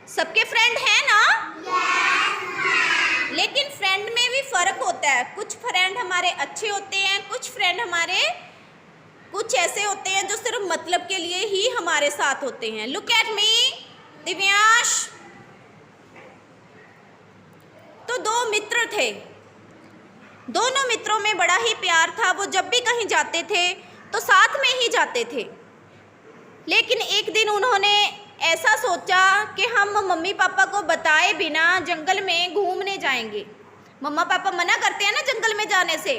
सबके फ्रेंड हैं ना? लेकिन फ्रेंड में भी फर्क होता है। कुछ फ्रेंड हमारे अच्छे होते हैं, कुछ फ्रेंड हमारे कुछ ऐसे होते हैं जो सिर्फ मतलब के लिए ही हमारे साथ होते हैं। Look at me Divyansh. तो दो मित्र थे, दोनों मित्रों में बड़ा ही प्यार था। वो जब भी कहीं जाते थे तो साथ में ही जाते थे। लेकिन एक दिन उन्होंने ऐसा सोचा कि हम मम्मी पापा को बताए बिना जंगल में घूमने जाएंगे। मम्मा पापा मना करते हैं ना जंगल में जाने से।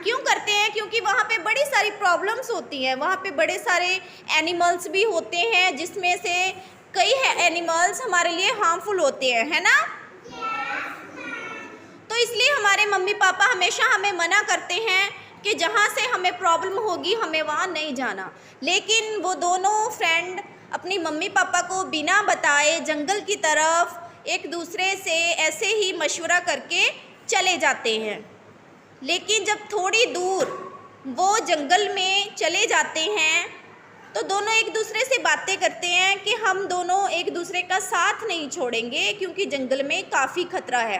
क्यों करते हैं? क्योंकि वहाँ पे बड़ी सारी प्रॉब्लम्स होती हैं। वहाँ पे बड़े सारे एनिमल्स भी होते हैं, जिसमें से कई एनिमल्स हमारे लिए हार्मफुल होते हैं, है ना? तो इसलिए हमारे मम्मी पापा हमेशा हमें मना करते हैं कि जहाँ से हमें प्रॉब्लम होगी हमें वहाँ नहीं जाना। लेकिन वो दोनों फ्रेंड अपनी मम्मी पापा को बिना बताए जंगल की तरफ एक दूसरे से ऐसे ही मशवरा करके चले जाते हैं। लेकिन जब थोड़ी दूर वो जंगल में चले जाते हैं तो दोनों एक दूसरे से बातें करते हैं कि हम दोनों एक दूसरे का साथ नहीं छोड़ेंगे, क्योंकि जंगल में काफ़ी खतरा है।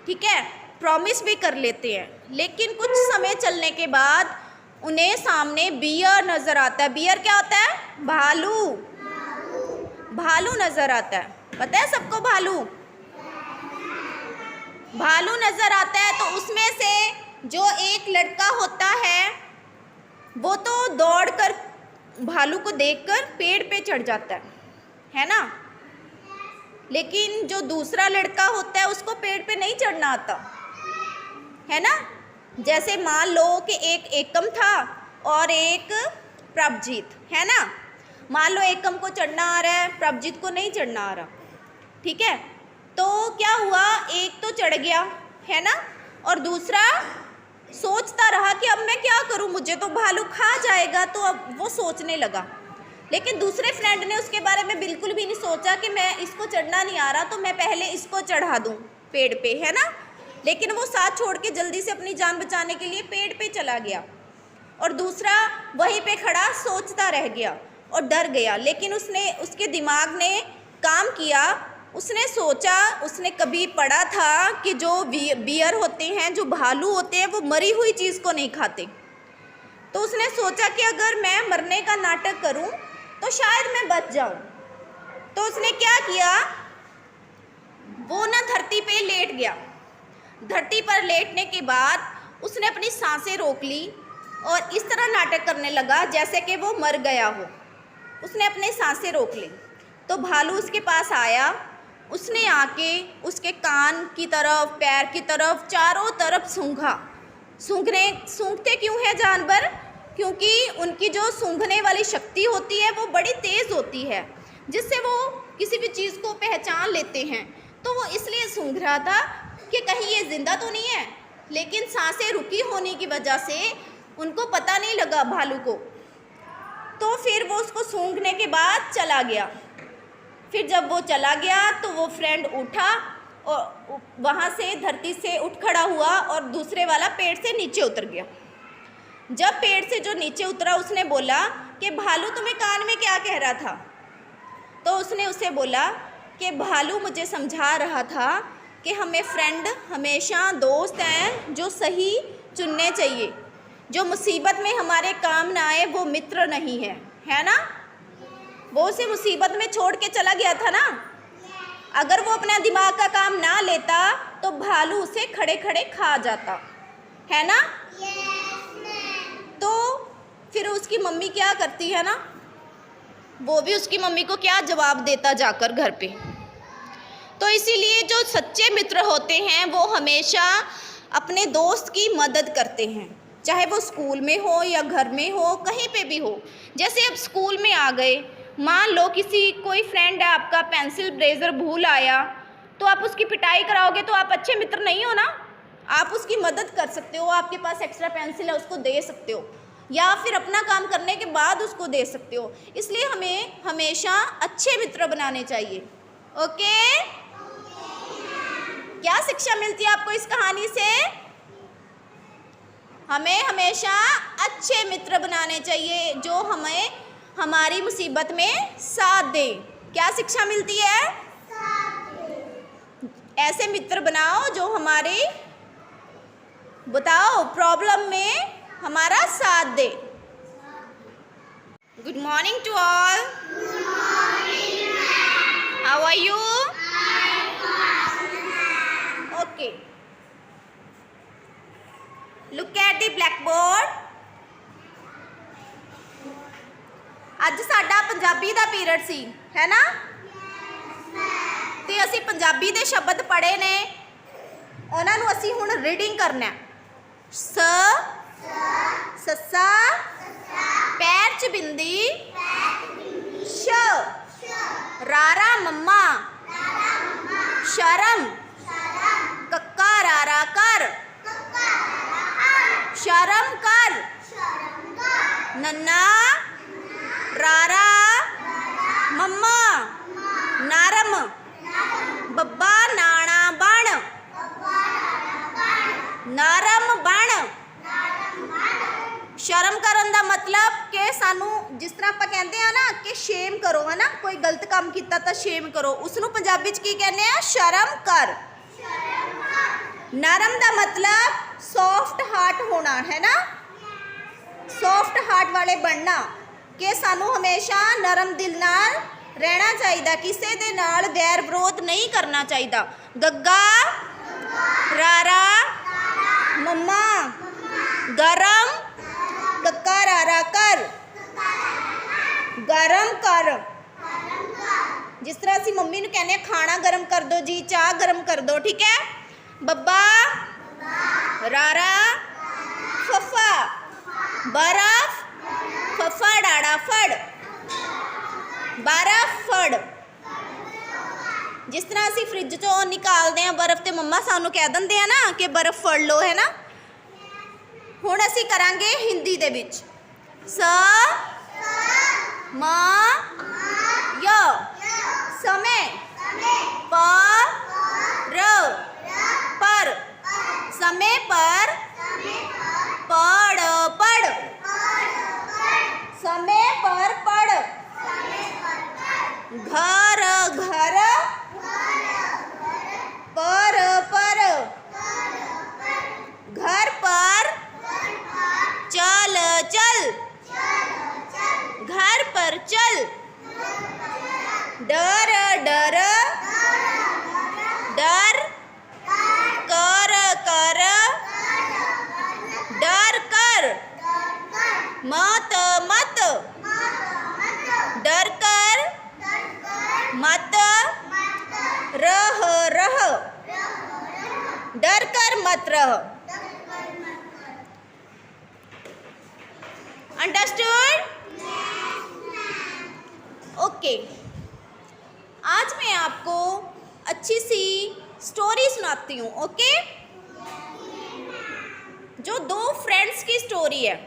ठीक है, प्रॉमिस भी कर लेते हैं। लेकिन कुछ समय चलने के बाद उन्हें सामने बियर नज़र आता है। बियर क्या होता है? भालू। भालू नज़र आता है। पता है सबको भालू? भालू नज़र आता है। तो उसमें से जो एक लड़का होता है वो तो दौड़कर भालू को देखकर पेड़ पे चढ़ जाता है ना? लेकिन जो दूसरा लड़का होता है उसको पेड़ पे नहीं चढ़ना आता, है ना? जैसे मान लो कि एक एकम था और एक प्रभजीत, है ना? मान लो एकम को चढ़ना आ रहा है, प्रभजीत को नहीं चढ़ना आ रहा। ठीक है, तो क्या हुआ, एक तो चढ़ गया, है ना? और दूसरा सोचता रहा कि अब मैं क्या करूं, मुझे तो भालू खा जाएगा। तो अब वो सोचने लगा। लेकिन दूसरे फ्रेंड ने उसके बारे में बिल्कुल भी नहीं सोचा कि मैं इसको चढ़ना नहीं आ रहा तो मैं पहले इसको चढ़ा दूं पेड़ पे, है ना? लेकिन वो साथ छोड़ के जल्दी से अपनी जान बचाने के लिए पेड़ पे चला गया और दूसरा वहीं पे खड़ा सोचता रह गया और डर गया। लेकिन उसके दिमाग ने काम किया। उसने सोचा, उसने कभी पढ़ा था कि जो बियर होते हैं, जो भालू होते हैं, वो मरी हुई चीज़ को नहीं खाते। तो उसने सोचा कि अगर मैं मरने का नाटक करूं तो शायद मैं बच जाऊं। तो उसने क्या किया, वो ना धरती पे लेट गया। धरती पर लेटने के बाद उसने अपनी सांसें रोक ली और इस तरह नाटक करने लगा जैसे कि वो मर गया हो। उसने अपनी सांसें रोक ली। तो भालू उसके पास आया। उसने आके उसके कान की तरफ, पैर की तरफ, चारों तरफ सूंघा। सूंघते क्यों हैं जानवर? क्योंकि उनकी जो सूंघने वाली शक्ति होती है वो बड़ी तेज़ होती है, जिससे वो किसी भी चीज़ को पहचान लेते हैं। तो वो इसलिए सूंघ रहा था कि कहीं ये ज़िंदा तो नहीं है। लेकिन सांसें रुकी होने की वजह से उनको पता नहीं लगा भालू को। तो फिर वो उसको सूंघने के बाद चला गया। फिर जब वो चला गया तो वो फ्रेंड उठा और वहाँ से धरती से उठ खड़ा हुआ और दूसरे वाला पेड़ से नीचे उतर गया। जब पेड़ से जो नीचे उतरा उसने बोला कि भालू तुम्हें कान में क्या कह रहा था? तो उसने उसे बोला कि भालू मुझे समझा रहा था कि हमें फ्रेंड हमेशा दोस्त हैं जो सही चुनने चाहिए। जो मुसीबत में हमारे काम ना आए वो मित्र नहीं है ना? वो उसे मुसीबत में छोड़ के चला गया था ना। अगर वो अपना दिमाग का काम ना लेता तो भालू उसे खड़े खड़े खा जाता, है ना? तो फिर उसकी मम्मी क्या करती है ना, वो भी उसकी मम्मी को क्या जवाब देता जाकर घर पे। तो इसीलिए जो सच्चे मित्र होते हैं वो हमेशा अपने दोस्त की मदद करते हैं, चाहे वो स्कूल में हो या घर में हो, कहीं पे भी हो। जैसे अब स्कूल में आ गए, मान लो कोई फ्रेंड है आपका पेंसिल इरेज़र भूल आया, तो आप उसकी पिटाई कराओगे तो आप अच्छे मित्र नहीं हो ना। आप उसकी मदद कर सकते हो, आपके पास एक्स्ट्रा पेंसिल है उसको दे सकते हो, या फिर अपना काम करने के बाद उसको दे सकते हो। इसलिए हमें हमेशा अच्छे मित्र बनाने चाहिए। ओके? क्या शिक्षा मिलती है आपको इस कहानी से? हमें हमेशा अच्छे मित्र बनाने चाहिए जो हमारी मुसीबत में साथ दे। क्या शिक्षा मिलती है? ऐसे मित्र बनाओ जो हमारे, बताओ, प्रॉब्लम में हमारा साथ दे। Good morning to all. How are you? Okay, look at the blackboard. ਅੱਜ ਸਾਡਾ ਪੰਜਾਬੀ ਦਾ ਪੀਰੀਅਡ ਸੀ, ਹੈ ਨਾ? ਤੇ ਅਸੀਂ ਪੰਜਾਬੀ ਦੇ ਸ਼ਬਦ ਪੜ੍ਹੇ ਨੇ, ਉਹਨਾਂ ਨੂੰ ਅਸੀਂ ਹੁਣ ਰੀਡਿੰਗ ਕਰਨਾ। ਸ, ਸੱਸਾ, ਪੈਰ 'ਚ ਬਿੰਦੀ, ਸ਼, ਰਾਰਾ ਮੰਮਾ, ਸ਼ਰਮ, ਕੱਕਾ ਰਾਰਾ ਕਰ, ਸ਼ਰਮ ਕਰ, ਨੰਨਾ ਰਾਰਾ ਮੰਮਾ, ਨਰਮ, ਬੱਬਾ ਨਾਣਾ ਬਣ, ਨਰਮ ਬਣ। ਸ਼ਰਮ ਕਰਨ ਦਾ ਮਤਲਬ ਕਿ ਸਾਨੂੰ, ਜਿਸ ਤਰ੍ਹਾਂ ਆਪਾਂ ਕਹਿੰਦੇ ਆ ਨਾ ਕਿ ਸ਼ੇਮ ਕਰੋ, ਹੈ ਨਾ, ਕੋਈ ਗਲਤ ਕੰਮ ਕੀਤਾ ਤਾਂ ਸ਼ੇਮ ਕਰੋ, ਉਸ ਨੂੰ ਪੰਜਾਬੀ 'ਚ ਕੀ ਕਹਿੰਦੇ ਆ? ਸ਼ਰਮ ਕਰ। ਨਰਮ ਦਾ ਮਤਲਬ ਸੌਫਟ ਹਾਰਟ ਹੋਣਾ, ਹੈ ਨਾ, ਸੌਫਟ ਹਾਰਟ ਵਾਲੇ ਬਣਨਾ, ਕਿ ਸਾਨੂੰ ਹਮੇਸ਼ਾ ਨਰਮ ਦਿਲ ਨਾਲ ਰਹਿਣਾ ਚਾਹੀਦਾ, ਕਿਸੇ ਦੇ ਨਾਲ ਗੈਰ ਵਿਰੋਧ ਨਹੀਂ ਕਰਨਾ ਚਾਹੀਦਾ। ਗੱਗਾ ਰਾਰਾ ਮੰਮਾ, ਗਰਮ, ਕੱਕਾ ਰਾਰਾ ਕਰ, ਗਰਮ ਕਰ। ਜਿਸ ਤਰ੍ਹਾਂ ਅਸੀਂ ਮੰਮੀ ਨੂੰ ਕਹਿੰਦੇ ਆ ਖਾਣਾ ਗਰਮ ਕਰ ਦੋ ਜੀ, ਚਾਹ ਗਰਮ ਕਰ ਦੋ, ਠੀਕ ਹੈ। ਬੱਬਾ ਰਾਰਾ ਫੱਫਾ, ਬਰਫ, ਫੱਫਾ ਡਾੜਾ ਫੜ, ਬਰਫ ਫੜ। ਜਿਸ ਤਰ੍ਹਾਂ ਅਸੀਂ ਫ੍ਰਿਜ 'ਚੋਂ ਨਿਕਾਲਦੇ ਹਾਂ ਬਰਫ਼, ਤੇ ਮੰਮਾ ਸਾਨੂੰ ਕਹਿ ਦਿੰਦੇ ਆ ਨਾ ਕਿ ਬਰਫ਼ ਫੜ ਲਓ, ਹੈ ਨਾ। ਹੁਣ ਅਸੀਂ ਕਰਾਂਗੇ ਹਿੰਦੀ ਦੇ ਵਿੱਚ। ਸ, ਮ, य, ਸਮੇਂ, ਪ, ਰ, ਪਰ, ਸਮੇਂ ਪਰ, ਪੜ, ਪੜ, समय पर पढ़, घर घर, पर पर, घर पर, चल चल, घर पर चल, डर डर, डर, कर कर, डर कर, मत मत, डर कर मत, रह रह, डर कर मत रह। अंडरस्टूड? ओके, आज मैं आपको अच्छी सी स्टोरी सुनाती हूँ। ओके, जो दो फ्रेंड्स की स्टोरी है।